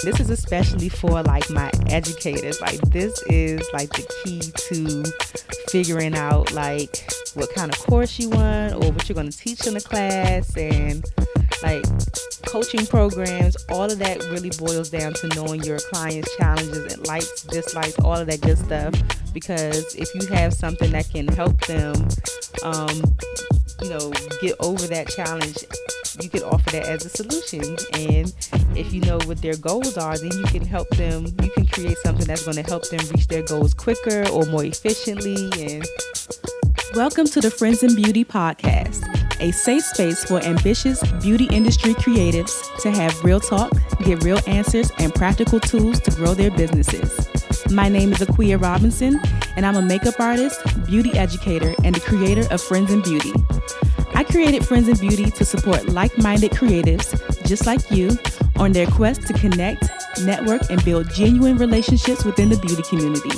This is especially for like my educators. Like this is like the key to figuring out like what kind of course you want or what you're going to teach in the class, and like coaching programs. All of that really boils down to knowing your clients' challenges and likes, dislikes, all of that good stuff. Because if you have something that can help them, get over that challenge, you can offer that as a solution. And if you know what their goals are, then you can help them. You can create something that's going to help them reach their goals quicker or more efficiently. And welcome to the Friends in Beauty podcast, a safe space for ambitious beauty industry creatives to have real talk, get real answers, and practical tools to grow their businesses. My name is Akua Robinson, and I'm a makeup artist, beauty educator, and the creator of Friends in Beauty. I created Friends in Beauty to support like-minded creatives just like you on their quest to connect, network, and build genuine relationships within the beauty community.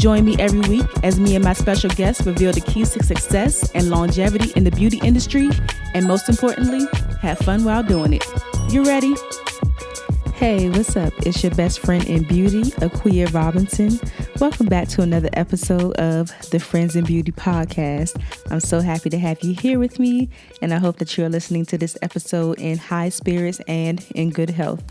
Join me every week as me and my special guests reveal the keys to success and longevity in the beauty industry, and most importantly, have fun while doing it. You ready? Hey, what's up? It's your best friend in beauty, Akua Robinson. Welcome back to another episode of the Friends in Beauty podcast. I'm so happy to have you here with me, and I hope that you're listening to this episode in high spirits and in good health.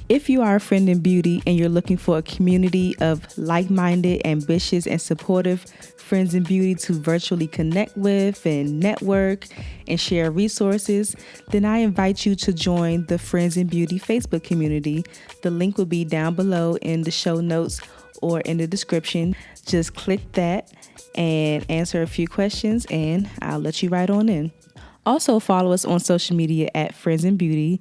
If you are a friend in beauty and you're looking for a community of like-minded, ambitious, and supportive friends in beauty to virtually connect with and network and share resources, then I invite you to join the Friends in Beauty Facebook community. The link will be down below in the show notes or in the description. Just click that and answer a few questions, and I'll let you right on in. Also, follow us on social media at Friends in Beauty.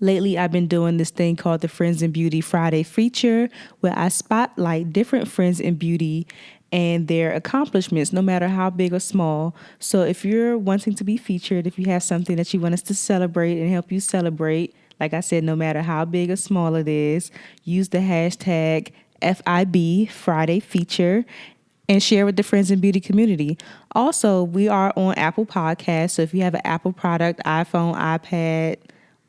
Lately, I've been doing this thing called the Friends in Beauty Friday feature, where I spotlight different friends in beauty and their accomplishments, no matter how big or small. So if you're wanting to be featured, if you have something that you want us to celebrate and help you celebrate, like I said, no matter how big or small it is, use the hashtag FIB Friday feature and share with the Friends in Beauty community. Also, we are on Apple Podcasts. So if you have an Apple product, iPhone, iPad,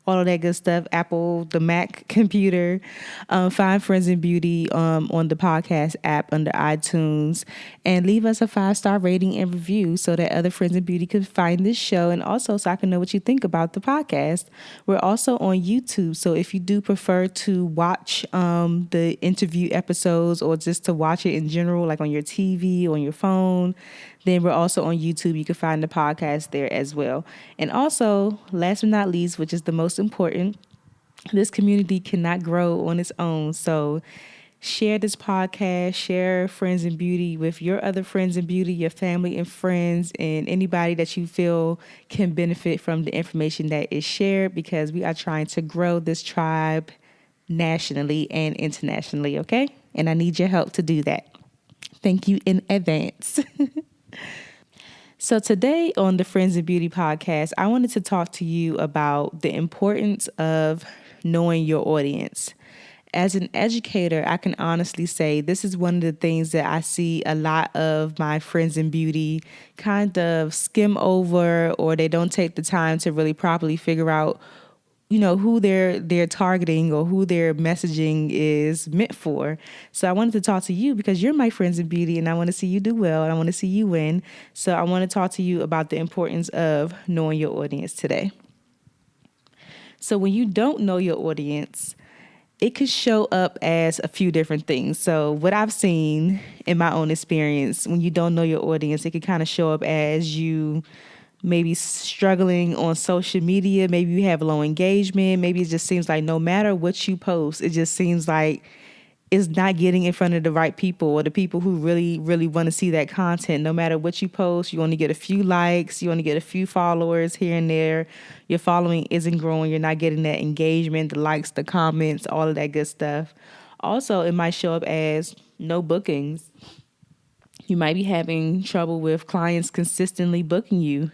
all of that good stuff, Apple, the Mac computer, find Friends in Beauty on the podcast app under iTunes, and leave us a 5-star rating and review so that other Friends in Beauty could find this show, and also so I can know what you think about the podcast. We're also on YouTube, so if you do prefer to watch the interview episodes or just to watch it in general, like on your TV, on your phone, then we're also on YouTube. You can find the podcast there as well. And also, last but not least, which is the most important, this community cannot grow on its own. So share this podcast, share Friends in Beauty with your other friends in beauty, your family and friends, and anybody that you feel can benefit from the information that is shared, because we are trying to grow this tribe nationally and internationally, okay? And I need your help to do that. Thank you in advance. So today on the Friends in Beauty podcast, I wanted to talk to you about the importance of knowing your audience. As an educator, I can honestly say this is one of the things that I see a lot of my friends in beauty kind of skim over, or they don't take the time to really properly figure out who they're targeting or who their messaging is meant for. So I wanted to talk to you because you're my friends in beauty, and I want to see you do well, and I want to see you win. So I want to talk to you about the importance of knowing your audience today. So when you don't know your audience, it could show up as a few different things. So what I've seen in my own experience, when you don't know your audience, it could kind of show up as you maybe struggling on social media. Maybe you have low engagement. Maybe it just seems like no matter what you post, it just seems like it's not getting in front of the right people, or the people who really, really want to see that content. No matter what you post, you only get a few likes, you only get a few followers here and there. Your following isn't growing. You're not getting that engagement, the likes, the comments, all of that good stuff. Also, it might show up as no bookings. You might be having trouble with clients consistently booking you.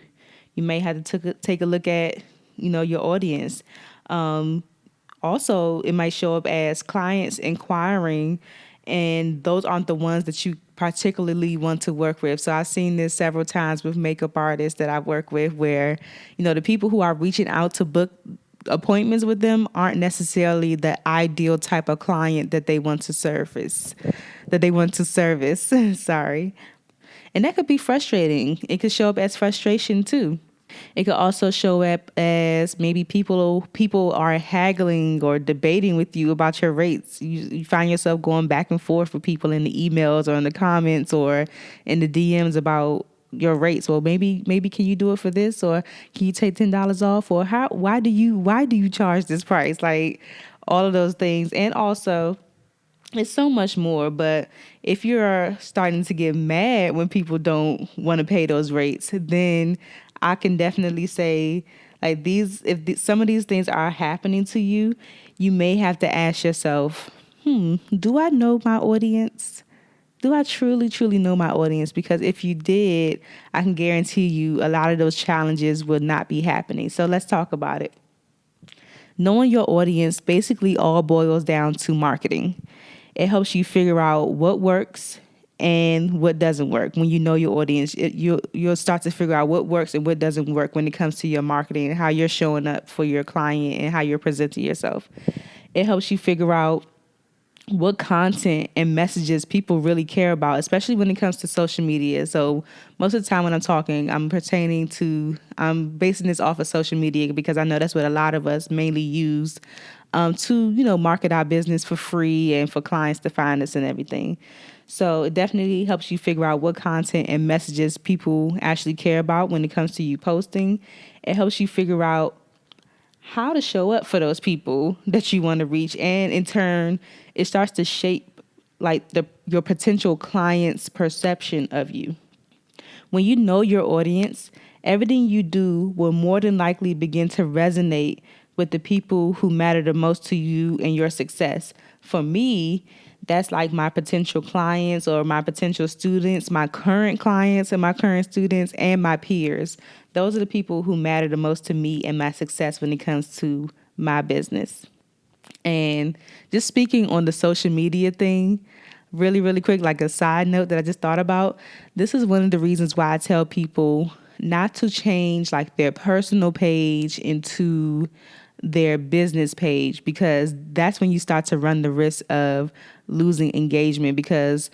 You may have to take a look at, your audience. Also, it might show up as clients inquiring, and those aren't the ones that you particularly want to work with. So I've seen this several times with makeup artists that I work with, where, the people who are reaching out to book appointments with them aren't necessarily the ideal type of client that they want to service. Sorry. And that could be frustrating. It could show up as frustration too. It could also show up as maybe people are haggling or debating with you about your rates. You find yourself going back and forth with people in the emails or in the comments or in the DMs about your rates. Well, maybe can you do it for this, or can you take $10 off, or why do you charge this price? Like all of those things. And also it's so much more, but if you're starting to get mad when people don't want to pay those rates, then I can definitely say, like, some of these things are happening to you, you may have to ask yourself, do I know my audience? Do I truly, truly know my audience? Because if you did, I can guarantee you a lot of those challenges would not be happening. So let's talk about it. Knowing your audience basically all boils down to marketing. It helps you figure out what works and what doesn't work. When you know your audience, you'll start to figure out what works and what doesn't work when it comes to your marketing and how you're showing up for your client and how you're presenting yourself. It helps you figure out what content and messages people really care about, especially when it comes to social media. So most of the time when I'm talking, I'm basing this off of social media because I know that's what a lot of us mainly use to, market our business for free and for clients to find us and everything. So it definitely helps you figure out what content and messages people actually care about when it comes to you posting. It helps you figure out how to show up for those people that you want to reach. And in turn, it starts to shape like your potential client's perception of you. When you know your audience, everything you do will more than likely begin to resonate with the people who matter the most to you and your success. For me, that's like my potential clients or my potential students, my current clients and my current students, and my peers. Those are the people who matter the most to me and my success when it comes to my business. And just speaking on the social media thing, really, really quick, like a side note that I just thought about, this is one of the reasons why I tell people not to change like their personal page into their business page, because that's when you start to run the risk of losing engagement, because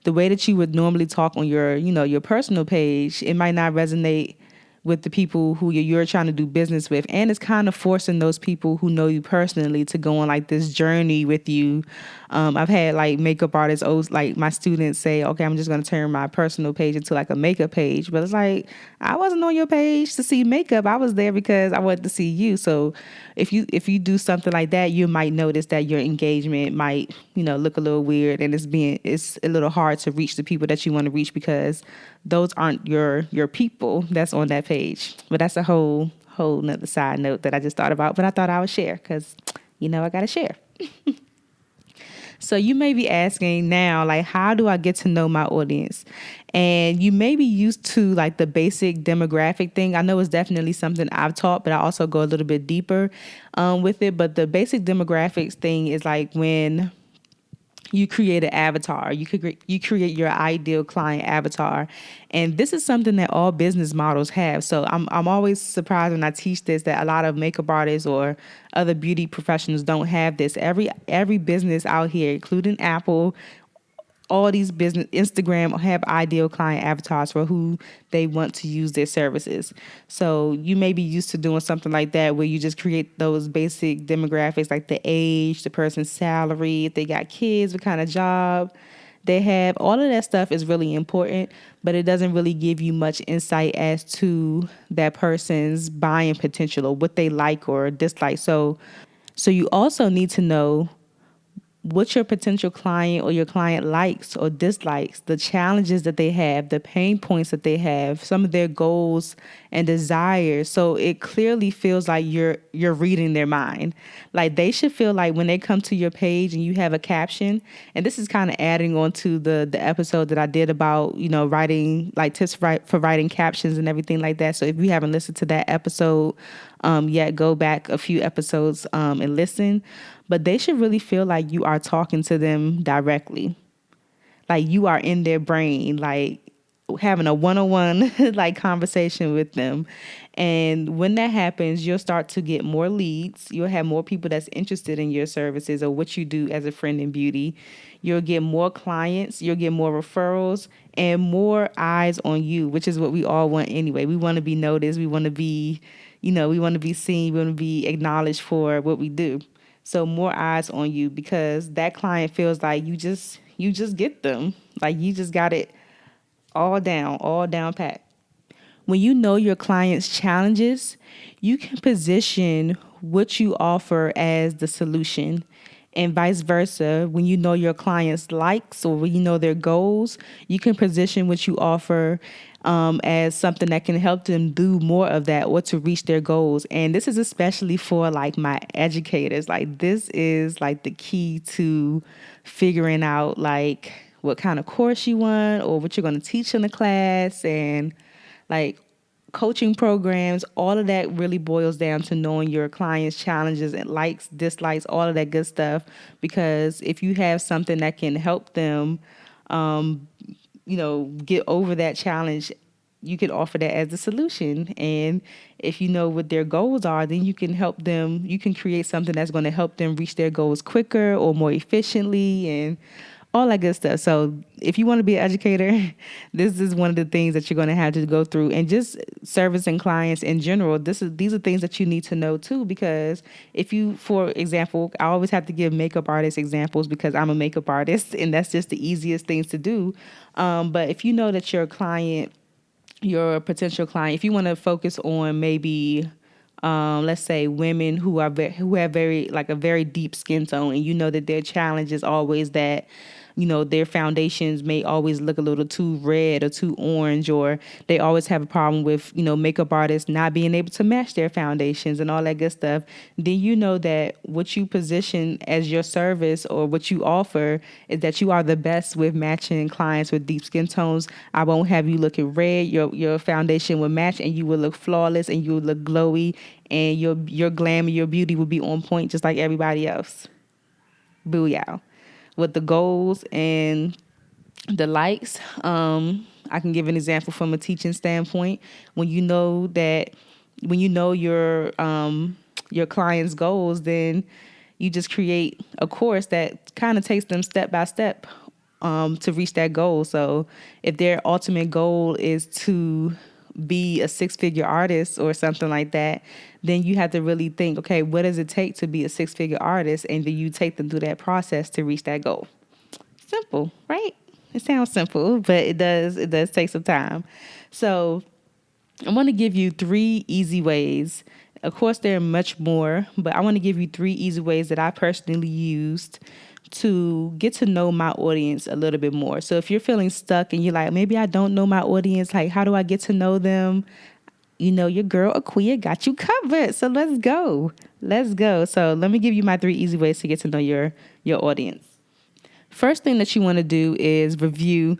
the way that you would normally talk on your personal page, it might not resonate with the people who you're trying to do business with. And it's kind of forcing those people who know you personally to go on like this journey with you. I've had like makeup artists, like my students say, okay, I'm just going to turn my personal page into like a makeup page. But it's like, I wasn't on your page to see makeup. I was there because I wanted to see you. So if you do something like that, you might notice that your engagement might, look a little weird, and it's a little hard to reach the people that you want to reach because those aren't your people that's on that page. But that's a whole nother side note that I just thought about, but I thought I would share because, I got to share. So you may be asking now, like, how do I get to know my audience? And you may be used to like the basic demographic thing. I know it's definitely something I've taught, but I also go a little bit deeper with it. But the basic demographics thing is like when you create an avatar. You create your ideal client avatar. And this is something that all business models have. So I'm always surprised when I teach this that a lot of makeup artists or other beauty professionals don't have this. Every business out here, including Apple, all these business, Instagram have ideal client avatars for who they want to use their services. So you may be used to doing something like that where you just create those basic demographics like the age, the person's salary, if they got kids, what kind of job they have. All of that stuff is really important, but it doesn't really give you much insight as to that person's buying potential or what they like or dislike. So you also need to know what your potential client or your client likes or dislikes, the challenges that they have, the pain points that they have, some of their goals and desires. So it clearly feels like you're reading their mind. Like they should feel like when they come to your page and you have a caption, and this is kind of adding on to the episode that I did about, writing, like tips for writing captions and everything like that. So if you haven't listened to that episode yet, go back a few episodes and listen. But they should really feel like you are talking to them directly. Like you are in their brain. Like having a one-on-one like conversation with them. And when that happens, you'll start to get more leads. You'll have more people that's interested in your services or what you do as a friend in beauty. You'll get more clients, you'll get more referrals, and more eyes on you, which is what we all want anyway. We want to be noticed, we want to be, we want to be seen, we want to be acknowledged for what we do. So more eyes on you, because that client feels like you just get them. Like you just got it all down pat. When you know your client's challenges, you can position what you offer as the solution. And vice versa, when you know your client's likes or when you know their goals, you can position what you offer as something that can help them do more of that or to reach their goals. And this is especially for like my educators. Like this is like the key to figuring out like what kind of course you want or what you're going to teach in the class, and like coaching programs. All of that really boils down to knowing your clients' challenges and likes, dislikes, all of that good stuff. Because if you have something that can help them, get over that challenge, you can offer that as a solution. And if you know what their goals are, then you can help them, you can create something that's going to help them reach their goals quicker or more efficiently and all that good stuff. So if you want to be an educator, this is one of the things that you're going to have to go through. And just servicing clients in general, these are things that you need to know too. Because if you, for example, I always have to give makeup artist examples because I'm a makeup artist and that's just the easiest things to do. But if you know that your client, your potential client, if you want to focus on maybe let's say women who have very like a very deep skin tone, and you know that their challenge is always that their foundations may always look a little too red or too orange, or they always have a problem with makeup artists not being able to match their foundations and all that good stuff. Then you know that what you position as your service or what you offer is that you are the best with matching clients with deep skin tones. I won't have you looking red. Your foundation will match and you will look flawless and you will look glowy, and your glam and your beauty will be on point just like everybody else. Booyah. With the goals and the likes, I can give an example from a teaching standpoint. When you know your client's goals, then you just create a course that kind of takes them step by step to reach that goal. So if their ultimate goal is to be a six-figure artist or something like that, then you have to really think, okay, what does it take to be a six-figure artist? And then you take them through that process to reach that goal. Simple, right? It sounds simple, but it does take some time. So I want to give you 3 easy ways. Of course, there are much more, but I want to give you 3 easy ways that I personally used to get to know my audience a little bit more. So if you're feeling stuck and you're like, maybe I don't know my audience, like how do I get to know them? Your girl Akua got you covered. So let's go. So let me give you my 3 easy ways to get to know your audience. First thing that you want to do is review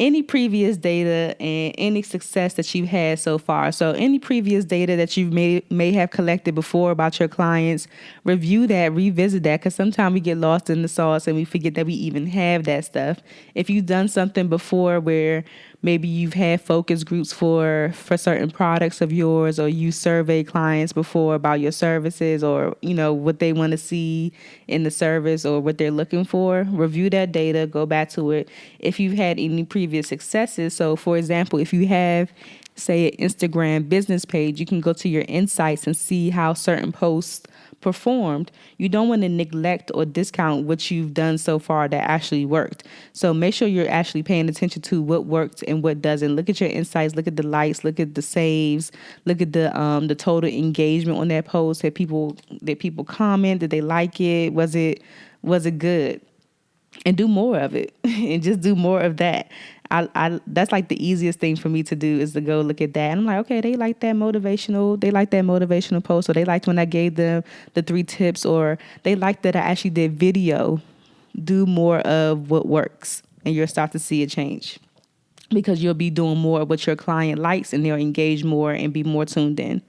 any previous data and any success that you've had so far. So any previous data that you may have collected before about your clients, review that, revisit that, because sometimes we get lost in the sauce and we forget that we even have that stuff. If you've done something before where maybe you've had focus groups for certain products of yours, or you survey clients before about your services or, what they want to see in the service or what they're looking for, review that data, go back to it. If you've had any previous successes, so for example, if you have, say, an Instagram business page, you can go to your insights and see how certain posts performed. You don't want to neglect or discount what you've done so far that actually worked. So make sure you're actually paying attention to what worked and what doesn't. Look at your insights, look at the likes, look at the saves, look at the total engagement on that post. Did people comment? Did they like it? Was it good? And do more of it and just do more of that. I that's like the easiest thing for me to do is to go look at that. And I'm like, okay, they like that motivational post, or they liked when I gave them the 3 tips, or they liked that I actually did video. Do more of what works and you'll start to see a change, because you'll be doing more of what your client likes and they'll engage more and be more tuned in.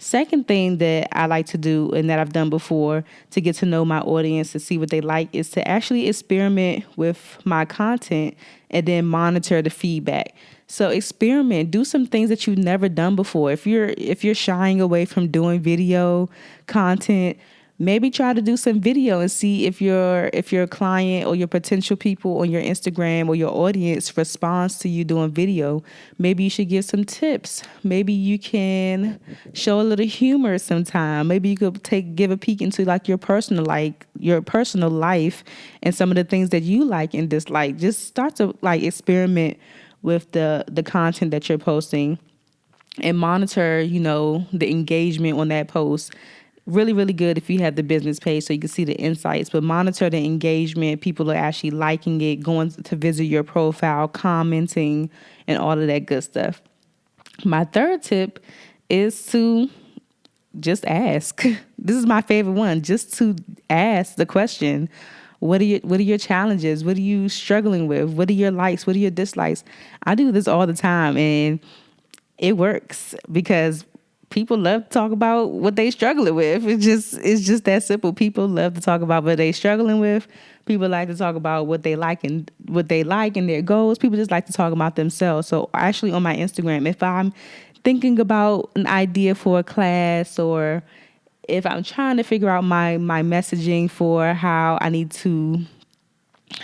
Second thing that I like to do and that I've done before to get to know my audience, to see what they like, is to actually experiment with my content and then monitor the feedback. So experiment, do some things that you've never done before. If you're shying away from doing video content, maybe try to do some video and see if your client or your potential people on your Instagram or your audience responds to you doing video. Maybe you should give some tips. Maybe you can show a little humor sometime. Maybe you could give a peek into like your personal life and some of the things that you like and dislike. Just start to like experiment with the content that you're posting and monitor, the engagement on that post. Really, really good if you have the business page so you can see the insights, but monitor the engagement. People are actually liking it, going to visit your profile, commenting, and all of that good stuff. My third tip is to just ask. This is my favorite one, just to ask the question. What are your challenges? What are you struggling with? What are your likes? What are your dislikes? I do this all the time and it works because people love to talk about what they struggling with. It's just that simple. People love to talk about what they struggling with. People like to talk about what they like and their goals. People just like to talk about themselves. So actually on my Instagram, if I'm thinking about an idea for a class, or if I'm trying to figure out my messaging for how I need to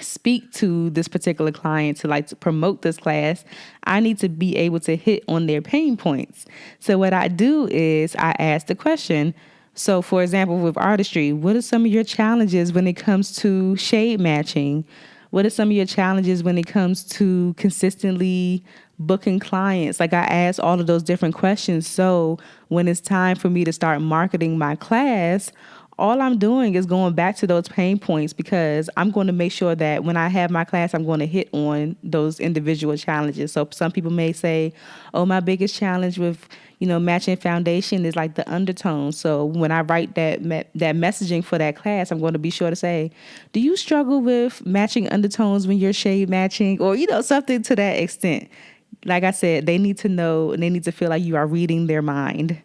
speak to this particular client to promote this class, I need to be able to hit on their pain points. So what I do is I ask the question. So for example, with artistry, what are some of your challenges when it comes to shade matching? What are some of your challenges when it comes to consistently booking clients? Like I ask all of those different questions. So when it's time for me to start marketing my class, all I'm doing is going back to those pain points, because I'm going to make sure that when I have my class, I'm going to hit on those individual challenges. So some people may say, oh, my biggest challenge with, matching foundation is like the undertone. So when I write that messaging for that class, I'm going to be sure to say, do you struggle with matching undertones when you're shade matching, or, something to that extent? Like I said, they need to know and they need to feel like you are reading their mind.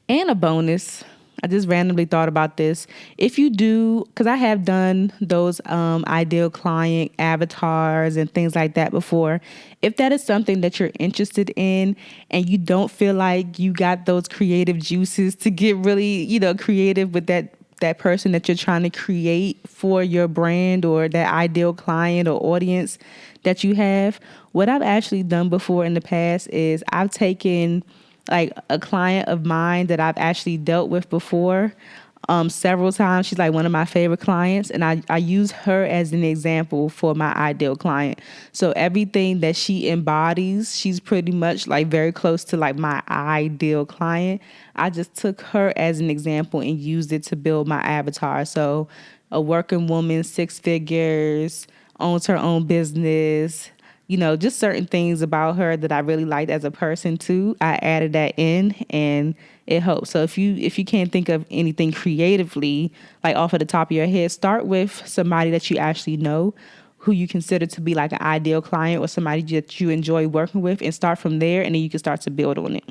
And a bonus, I just randomly thought about this. If you do, because I have done those ideal client avatars and things like that before. If that is something that you're interested in and you don't feel like you got those creative juices to get really, creative with that person that you're trying to create for your brand or that ideal client or audience that you have, what I've actually done before in the past is I've taken like a client of mine that I've actually dealt with before several times. She's like one of my favorite clients, and I use her as an example for my ideal client. So everything that she embodies, she's pretty much like very close to like my ideal client. I just took her as an example and used it to build my avatar. So a working woman, 6 figures, owns her own business, just certain things about her that I really liked as a person too. I added that in and it helps. So if you can't think of anything creatively, like off of the top of your head, start with somebody that you actually know, who you consider to be like an ideal client or somebody that you enjoy working with, and start from there, and then you can start to build on it.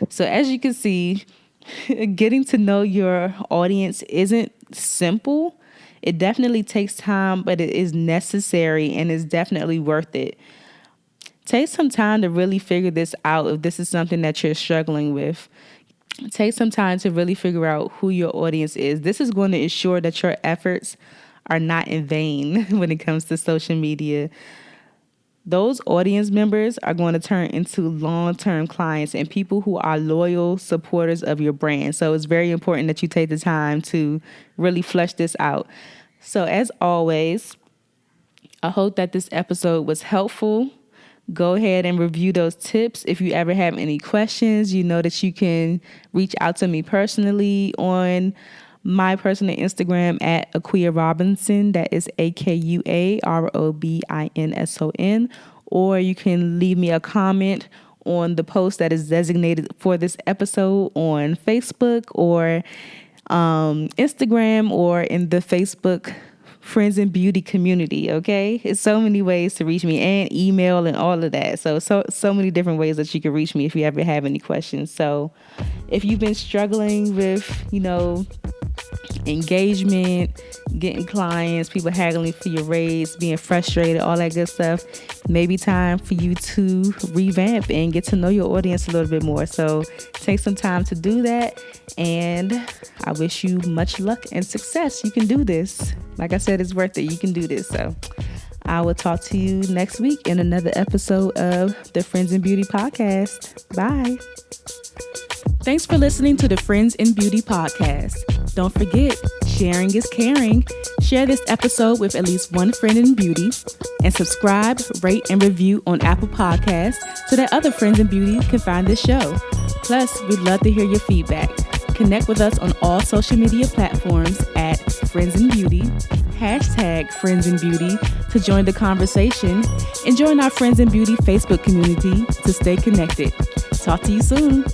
So as you can see, getting to know your audience isn't simple. It definitely takes time, but it is necessary and is definitely worth it. Take some time to really figure this out if this is something that you're struggling with. Take some time to really figure out who your audience is. This is going to ensure that your efforts are not in vain when it comes to social media. Those audience members are going to turn into long-term clients and people who are loyal supporters of your brand. So it's very important that you take the time to really flesh this out. So as always, I hope that this episode was helpful. Go ahead and review those tips. If you ever have any questions, you know that you can reach out to me personally on my personal Instagram at Akua Robinson. That is AKUA ROBINSON. Or you can leave me a comment on the post that is designated for this episode on Facebook or Instagram, or in the Facebook Friends in Beauty community, okay? It's so many ways to reach me, and email and all of that. So many different ways that you can reach me if you ever have any questions. So if you've been struggling with, engagement, getting clients, people haggling for your rates, being frustrated, all that good stuff, maybe time for you to revamp and get to know your audience a little bit more. So take some time to do that, and I wish you much luck and success. You can do this. Like I said, it's worth it. You can do this. So I will talk to you next week in another episode of the Friends in Beauty podcast. Bye. Thanks for listening to the Friends in Beauty podcast. Don't forget, sharing is caring. Share this episode with at least one friend in beauty, and subscribe, rate, and review on Apple Podcasts so that other friends in beauty can find this show. Plus, we'd love to hear your feedback. Connect with us on all social media platforms at Friends in Beauty, #Friends in Beauty to join the conversation, and join our Friends in Beauty Facebook community to stay connected. Talk to you soon.